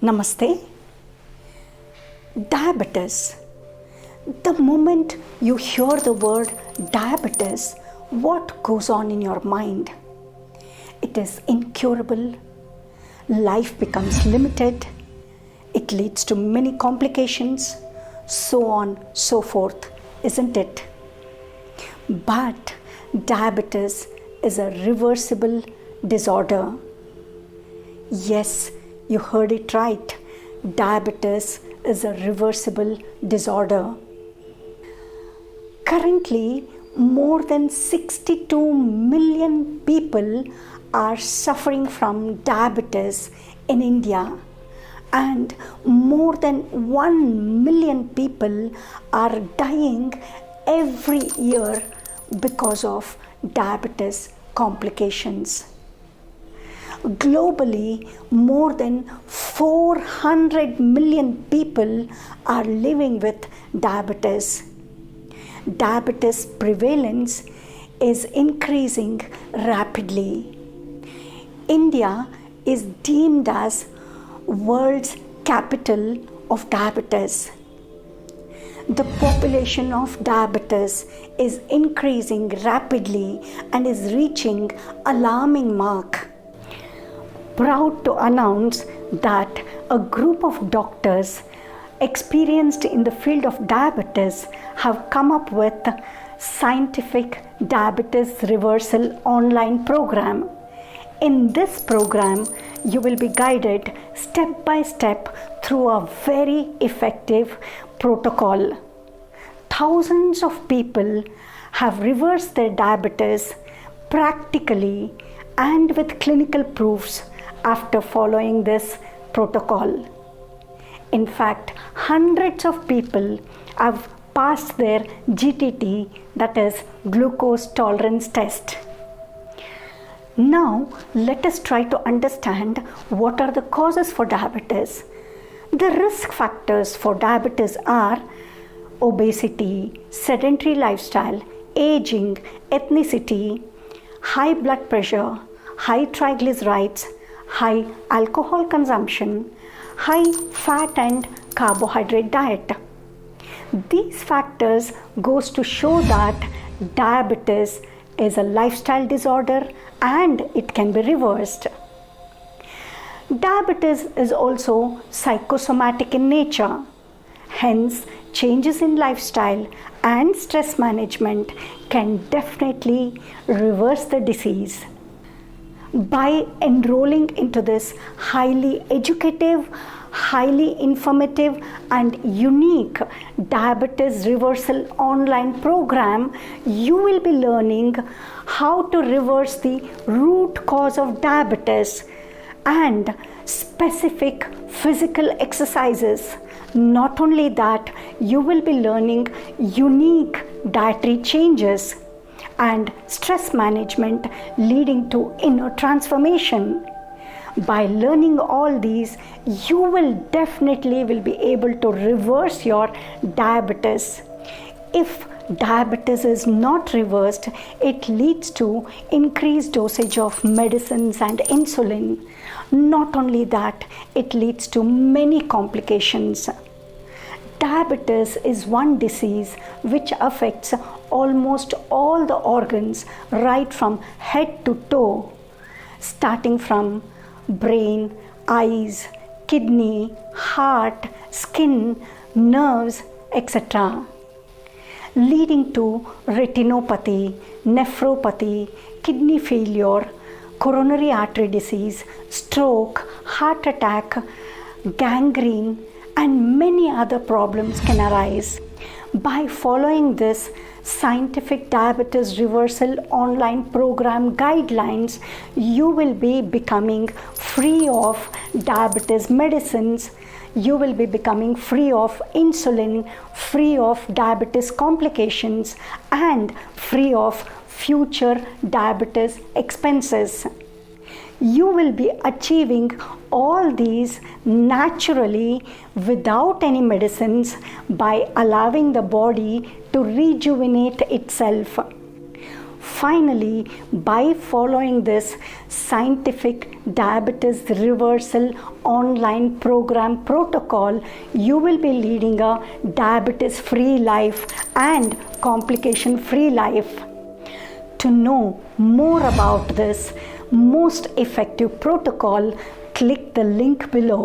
Namaste. Diabetes. The moment you hear the word diabetes, what goes on in your mind? It is incurable. Life becomes limited. It leads to many complications, so on, so forth, isn't it? But diabetes is a reversible disorder. Yes, you heard it right. Diabetes is a reversible disorder. Currently, more than 62 million people are suffering from diabetes in India, and more than 1 million people are dying every year because of diabetes complications. Globally, more than 400 million people are living with diabetes. Diabetes prevalence is increasing rapidly. India is deemed as world's capital of diabetes. The population of diabetes is increasing rapidly and is reaching alarming mark. Proud to announce that a group of doctors experienced in the field of diabetes have come up with scientific diabetes reversal online program. In this program, you will be guided step by step through a very effective protocol. Thousands of people have reversed their diabetes practically and with clinical proofs after following this protocol. In fact, hundreds of people have passed their GTT, that is glucose tolerance test. Now, let us try to understand what are the causes for diabetes. The risk factors for diabetes are obesity, sedentary lifestyle, aging, ethnicity, high blood pressure, high triglycerides, high alcohol consumption, high fat and carbohydrate diet. These factors goes to show that diabetes is a lifestyle disorder and it can be reversed. Diabetes is also psychosomatic in nature. Hence, changes in lifestyle and stress management can definitely reverse the disease. By enrolling into this highly educative, highly informative and unique diabetes reversal online program, you will be learning how to reverse the root cause of diabetes and specific physical exercises. Not only that, you will be learning unique dietary changes and stress management leading to inner transformation. By learning all these, you will definitely be able to reverse your diabetes. If diabetes is not reversed, it leads to increased dosage of medicines and insulin. Not only that, it leads to many complications. Diabetes is one disease which affects almost all the organs right from head to toe, starting from brain, eyes, kidney, heart, skin, nerves, etc., leading to retinopathy, nephropathy, kidney failure, coronary artery disease, stroke, heart attack, gangrene, and many other problems can arise. By following this scientific diabetes reversal online program guidelines, you will be becoming free of diabetes medicines. You will be becoming free of insulin, free of diabetes complications, and free of future diabetes expenses. You will be achieving all these naturally without any medicines by allowing the body to rejuvenate itself. finally, by following this scientific diabetes reversal online program protocol, you will be leading a diabetes free life and complication free life. To know more about this most effective protocol, click the link below.